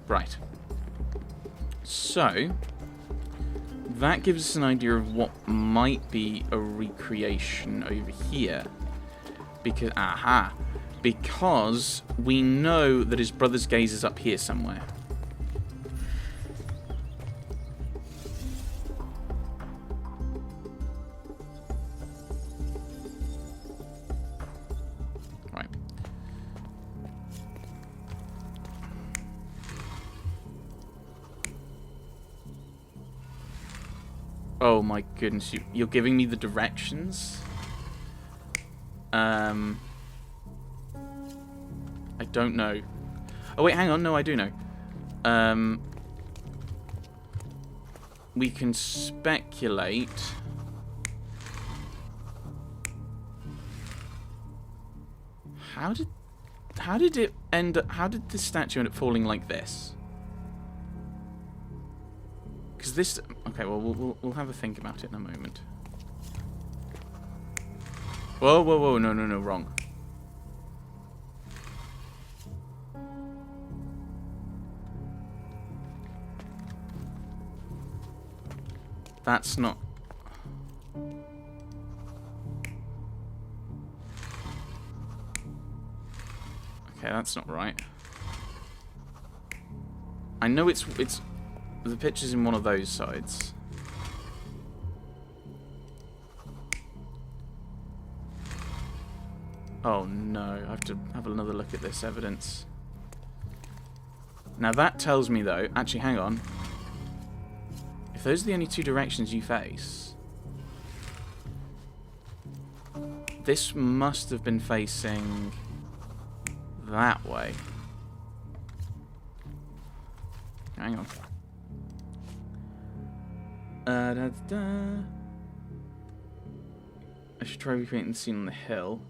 Right. So, that gives us an idea of what might be a recreation over here. Because we know that his brother's gaze is up here somewhere. Right. Oh my goodness, you're giving me the directions? I don't know. Oh wait, hang on, no, I do know. We can speculate. How did it end up, how did the statue end up falling like this? Because this, okay, well, we'll have a think about it in a moment. Whoa, whoa, whoa, no, wrong. That's not... Okay, that's not right. I know it's the picture's in one of those sides. Oh no, I have to have another look at this evidence. Now that tells me though, actually hang on. If those are the only two directions you face, this must have been facing that way. Hang on. I should try recreating the scene on the hill.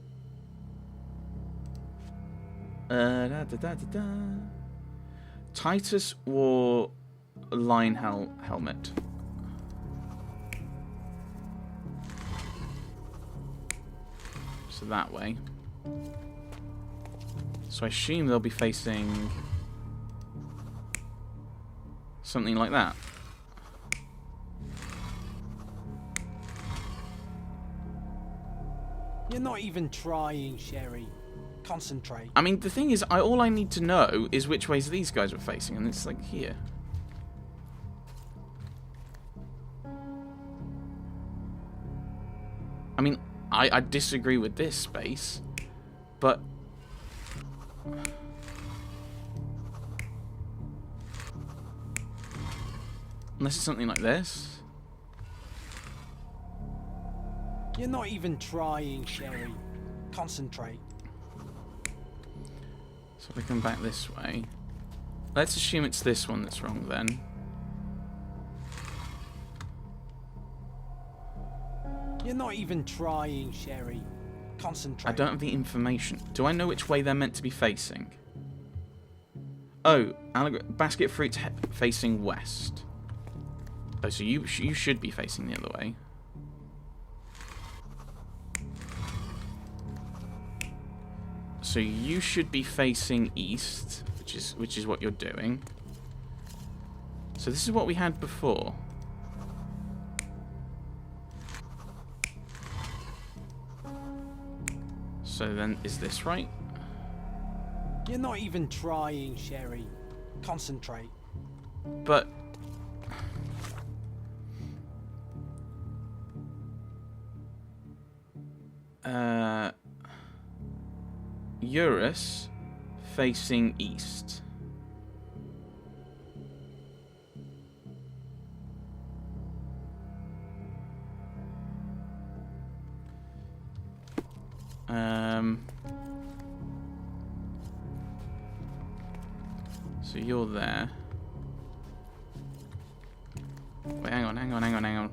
Titus wore a line helmet. So that way. So I assume they'll be facing something like that. You're not even trying, Sherry. Concentrate. I mean, the thing is, all I need to know is which ways these guys were facing, and it's like here. I mean, I disagree with this space, but... Unless it's something like this. You're not even trying, Sherry. Concentrate. So if we come back this way. Let's assume it's this one that's wrong then. You're not even trying, Sherry. Concentrate. I don't have the information. Do I know which way they're meant to be facing? Oh, basket fruits facing west. Oh, so you should be facing the other way. So you should be facing east, which is what you're doing. So this is what we had before. So then, is this right? You're not even trying, Sherry. Concentrate. But... Eurus facing east. So you're there. Wait, hang on.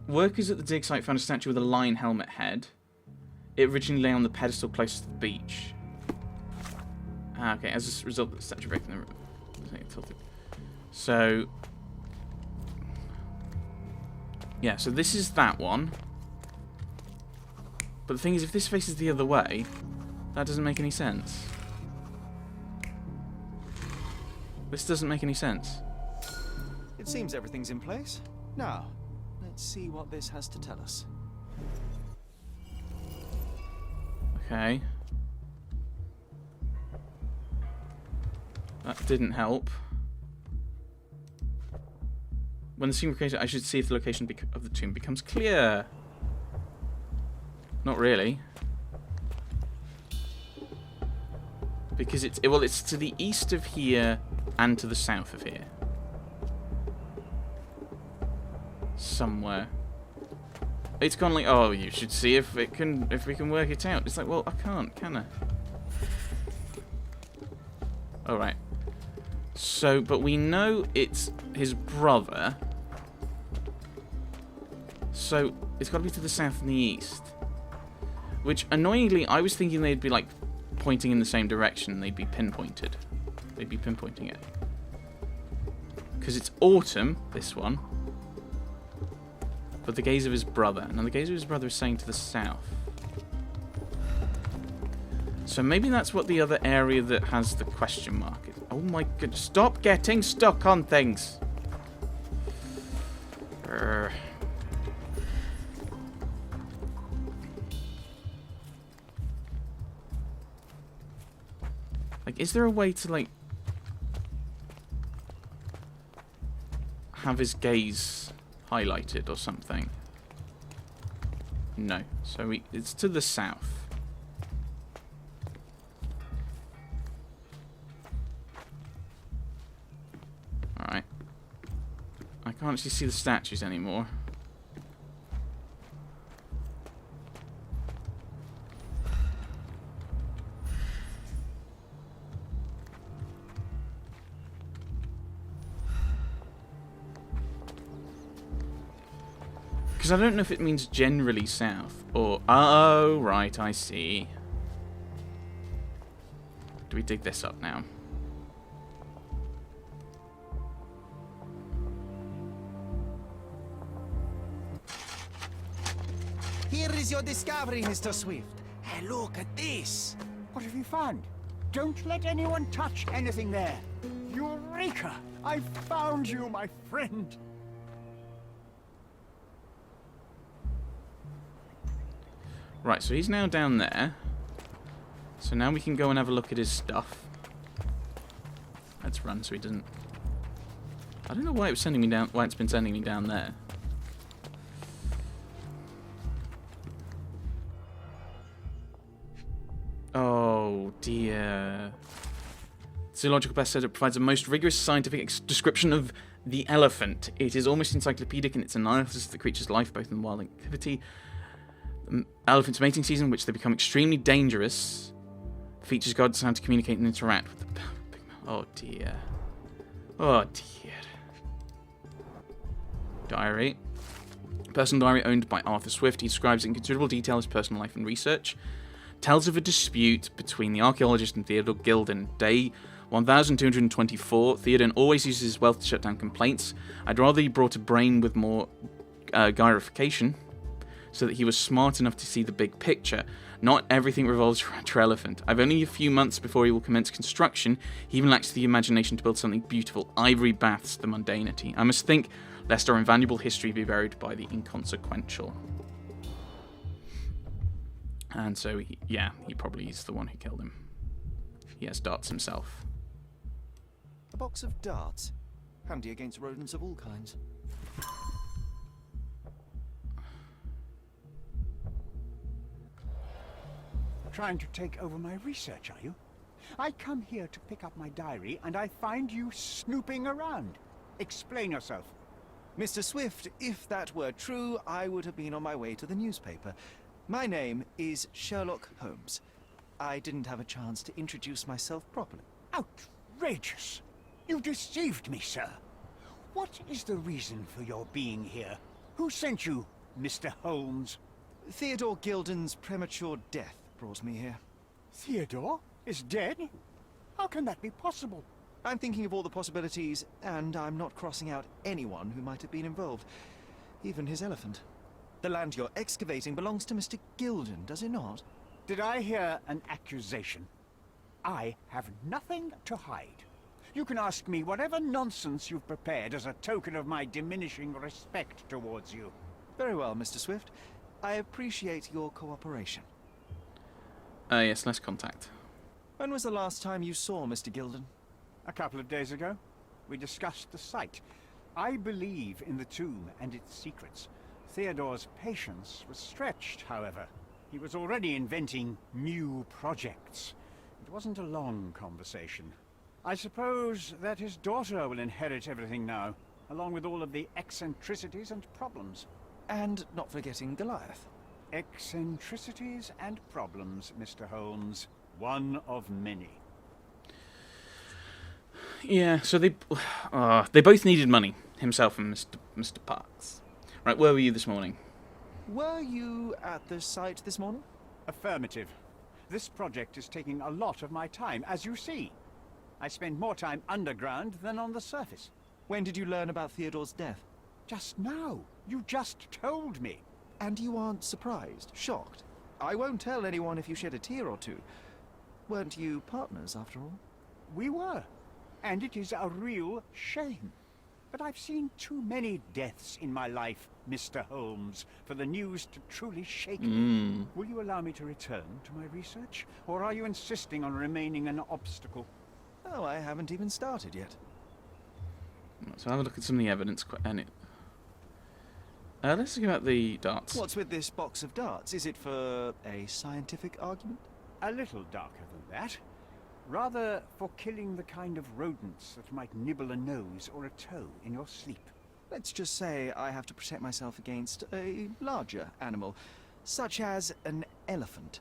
Workers at the dig site found a statue with a lion helmet head. It originally lay on the pedestal closest to the beach. Ah, okay, as a result of the statue breaking the room. So... Yeah, so this is that one. But the thing is, if this faces the other way, That doesn't make any sense. This doesn't make any sense. It seems everything's in place. Now, let's see what this has to tell us. Okay. That didn't help. When the scene created, I should see if the location of the tomb becomes clear. Not really. Because it's to the east of here and to the south of here. Somewhere. It's gone like, oh, you should see if we can work it out. It's like, well, I can't, can I? Alright. So, but we know it's his brother. So, it's got to be to the south and the east. Which, annoyingly, I was thinking they'd be, like, pointing in the same direction. They'd be pinpointed. They'd be pinpointing it. Because it's autumn, this one. But the gaze of his brother. Now, the gaze of his brother is saying to the south. So maybe that's what the other area that has the question mark is. Oh my goodness. Stop getting stuck on things. Like, is there a way to, like, have his gaze highlighted or something? No. So it's to the south. Alright. I can't actually see the statues anymore. Because I don't know if it means generally south or... Oh, right, I see. Do we dig this up now? Here is your discovery, Mr. Swift. Hey, look at this. What have you found? Don't let anyone touch anything there. Eureka! I found you, my friend. Right, so he's now down there. So now we can go and have a look at his stuff. Let's run so he doesn't... I don't know why it was sending me down. Why it's been sending me down there. Oh dear. Zoological bestseller provides the most rigorous scientific description of the elephant. It is almost encyclopedic in its analysis of the creature's life, both in wild activity. Elephant's mating season, which they become extremely dangerous, features guides on how to communicate and interact with the big mouth. Oh dear. Oh dear. Diary. Personal diary owned by Arthur Swift. He describes in considerable detail his personal life and research. Tells of a dispute between the archaeologist and Theodore Gilden. Day 1224. Theodore always uses his wealth to shut down complaints. I'd rather he brought a brain with more gyrification, so that he was smart enough to see the big picture. Not everything revolves around your elephant. I've only a few months before he will commence construction. He even lacks the imagination to build something beautiful. Ivory baths the mundanity. I must think, lest our invaluable history be buried by the inconsequential. And so, he probably is the one who killed him. He has darts himself. A box of darts. Handy against rodents of all kinds. Trying to take over my research, are you? I come here to pick up my diary, and I find you snooping around. Explain yourself. Mr. Swift, if that were true, I would have been on my way to the newspaper. My name is Sherlock Holmes. I didn't have a chance to introduce myself properly. Outrageous! You deceived me, sir. What is the reason for your being here? Who sent you, Mr. Holmes? Theodore Gilden's premature death brought me here. Theodore is dead? How can that be possible? I'm thinking of all the possibilities, and I'm not crossing out anyone who might have been involved. Even his elephant. The land you're excavating belongs to Mr. Gilden, does it not? Did I hear an accusation? I have nothing to hide. You can ask me whatever nonsense you've prepared as a token of my diminishing respect towards you. Very well, Mr. Swift. I appreciate your cooperation. Yes, less contact. When was the last time you saw Mr. Gilden? A couple of days ago, we discussed the site. I believe in the tomb and its secrets. Theodore's patience was stretched, however. He was already inventing new projects. It wasn't a long conversation. I suppose that his daughter will inherit everything now, along with all of the eccentricities and problems. And not forgetting Goliath. Eccentricities and problems, Mr. Holmes. One of many. Yeah, so they both needed money, himself and Mr. Parks. Right, where were you this morning? Were you at the site this morning? Affirmative. This project is taking a lot of my time, as you see. I spend more time underground than on the surface. When did you learn about Theodore's death? Just now. You just told me. And you aren't surprised, shocked? I won't tell anyone if you shed a tear or two. Weren't you partners, after all? We were. And it is a real shame. But I've seen too many deaths in my life, Mr. Holmes, for the news to truly shake me. Will you allow me to return to my research? Or are you insisting on remaining an obstacle? Oh, I haven't even started yet. So have a look at some of the evidence. Let's think about the darts. What's with this box of darts? Is it for a scientific argument? A little darker than that. Rather for killing the kind of rodents that might nibble a nose or a toe in your sleep. Let's just say I have to protect myself against a larger animal, such as an elephant.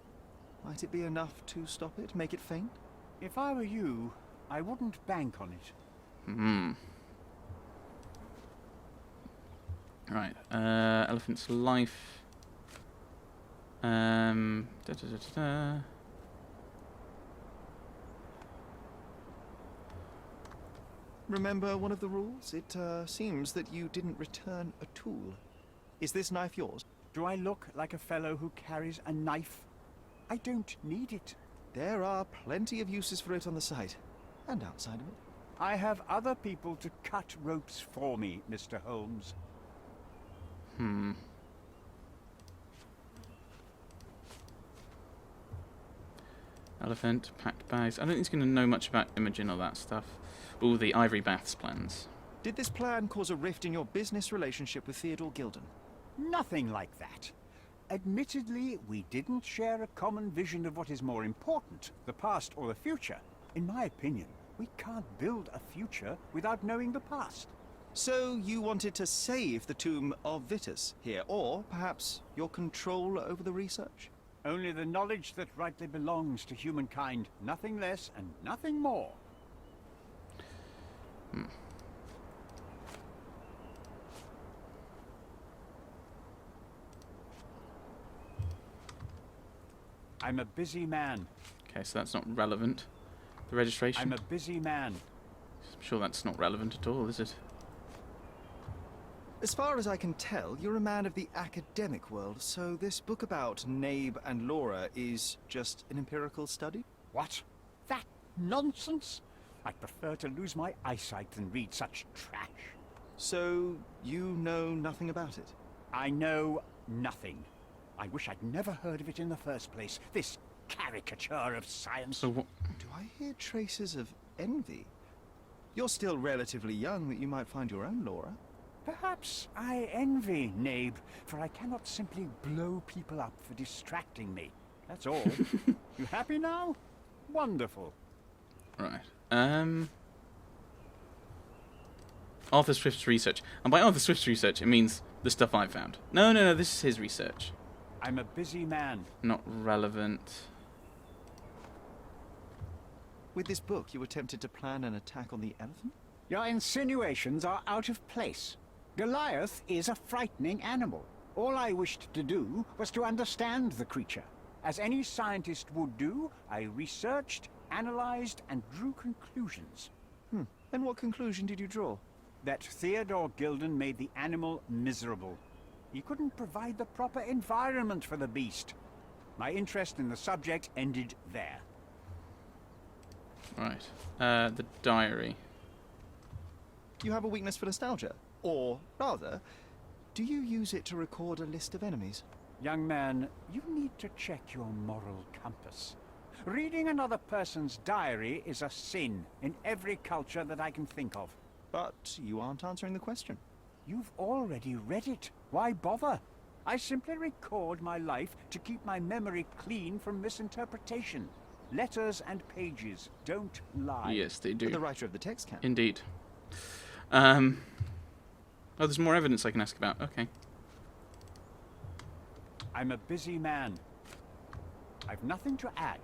Might it be enough to stop it, make it faint? If I were you, I wouldn't bank on it. Right, elephant's life. Remember one of the rules? It seems that you didn't return a tool. Is this knife yours? Do I look like a fellow who carries a knife? I don't need it. There are plenty of uses for it on the site, and outside of it. I have other people to cut ropes for me, Mr. Holmes. Elephant, packed bags. I don't think he's going to know much about Imogen or that stuff. All the Ivory Baths plans. Did this plan cause a rift in your business relationship with Theodore Gilden? Nothing like that. Admittedly, we didn't share a common vision of what is more important, the past or the future. In my opinion, we can't build a future without knowing the past. So you wanted to save the tomb of Vitus here, or perhaps your control over the research? Only the knowledge that rightly belongs to humankind, nothing less and nothing more. I'm a busy man. Okay, so that's not relevant. The registration? I'm a busy man. I'm sure that's not relevant at all, is it? As far as I can tell, you're a man of the academic world, so this book about Nabe and Laura is just an empirical study? What? That nonsense? I'd prefer to lose my eyesight than read such trash. So you know nothing about it? I know nothing. I wish I'd never heard of it in the first place. This caricature of science. So what? Do I hear traces of envy? You're still relatively young that you might find your own Laura. Perhaps I envy Nabe, for I cannot simply blow people up for distracting me. That's all. You happy now? Wonderful. Right. Arthur Swift's research. And by Arthur Swift's research, it means the stuff I found. No, this is his research. I'm a busy man. Not relevant. With this book, you attempted to plan an attack on the elephant? Your insinuations are out of place. Goliath is a frightening animal. All I wished to do was to understand the creature. As any scientist would do, I researched, analyzed, and drew conclusions. And what conclusion did you draw? That Theodore Gilden made the animal miserable. He couldn't provide the proper environment for the beast. My interest in the subject ended there. Right. The diary. You have a weakness for nostalgia? Or, rather, do you use it to record a list of enemies? Young man, you need to check your moral compass. Reading another person's diary is a sin in every culture that I can think of. But you aren't answering the question. You've already read it. Why bother? I simply record my life to keep my memory clean from misinterpretation. Letters and pages don't lie. Yes, they But do. the writer of the text can. Indeed. Oh, there's more evidence I can ask about. Okay. I'm a busy man. I've nothing to add.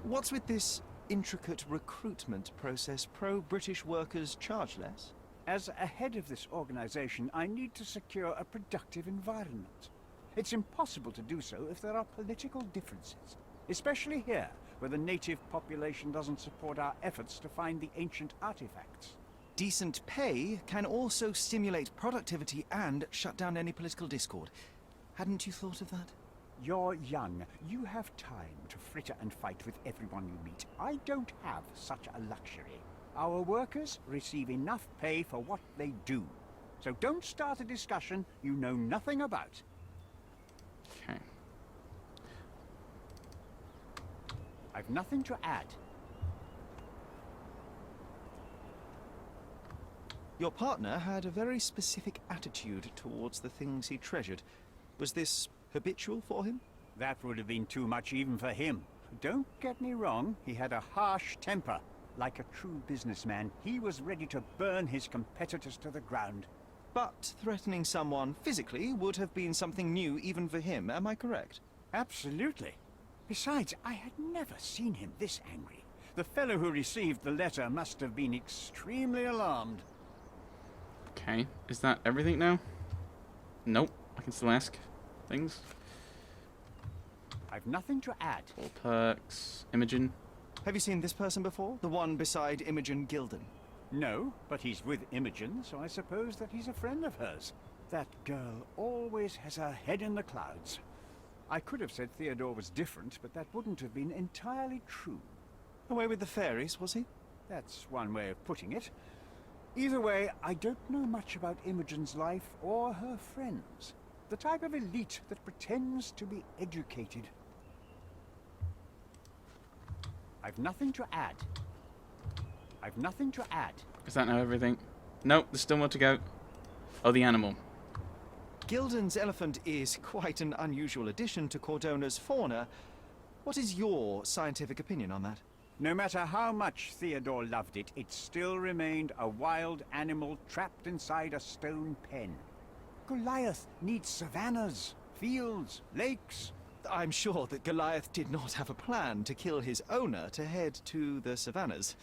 What's with this intricate recruitment process? Pro-British workers charge less? As a head of this organization, I need to secure a productive environment. It's impossible to do so if there are political differences, especially here, where the native population doesn't support our efforts to find the ancient artifacts. Decent pay can also stimulate productivity and shut down any political discord. Hadn't you thought of that? You're young. You have time to fritter and fight with everyone you meet. I don't have such a luxury. Our workers receive enough pay for what they do. So don't start a discussion you know nothing about. Okay. I've nothing to add. Your partner had a very specific attitude towards the things he treasured. Was this habitual for him? That would have been too much even for him. Don't get me wrong, he had a harsh temper. Like a true businessman, he was ready to burn his competitors to the ground. But threatening someone physically would have been something new even for him, am I correct? Absolutely. Besides, I had never seen him this angry. The fellow who received the letter must have been extremely alarmed. Okay. Is that everything now? Nope. I can still ask things. I've nothing to add. All perks. Imogen. Have you seen this person before? The one beside Imogen Gilden? No, but he's with Imogen, so I suppose that he's a friend of hers. That girl always has her head in the clouds. I could have said Theodore was different, but that wouldn't have been entirely true. Away with the fairies, was he? That's one way of putting it. Either way, I don't know much about Imogen's life or her friends. The type of elite that pretends to be educated. I've nothing to add. I've nothing to add. Is that now everything? Nope, there's still more to go. Oh, the animal. Gilden's elephant is quite an unusual addition to Cordona's fauna. What is your scientific opinion on that? No matter how much Theodore loved it, it still remained a wild animal trapped inside a stone pen. Goliath needs savannas, fields, lakes. I'm sure that Goliath did not have a plan to kill his owner to head to the savannas.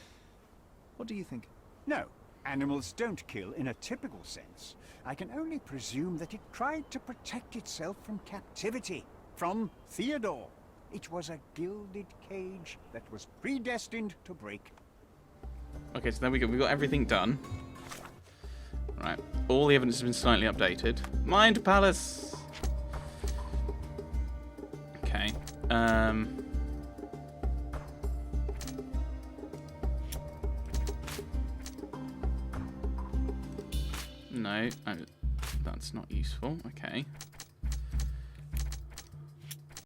What do you think? No, animals don't kill in a typical sense. I can only presume that it tried to protect itself from captivity, from Theodore. It was a gilded cage that was predestined to break. Okay, so there we go. We've got everything done. Right. All the evidence has been slightly updated. Mind Palace! Okay. No, that's not useful. Okay.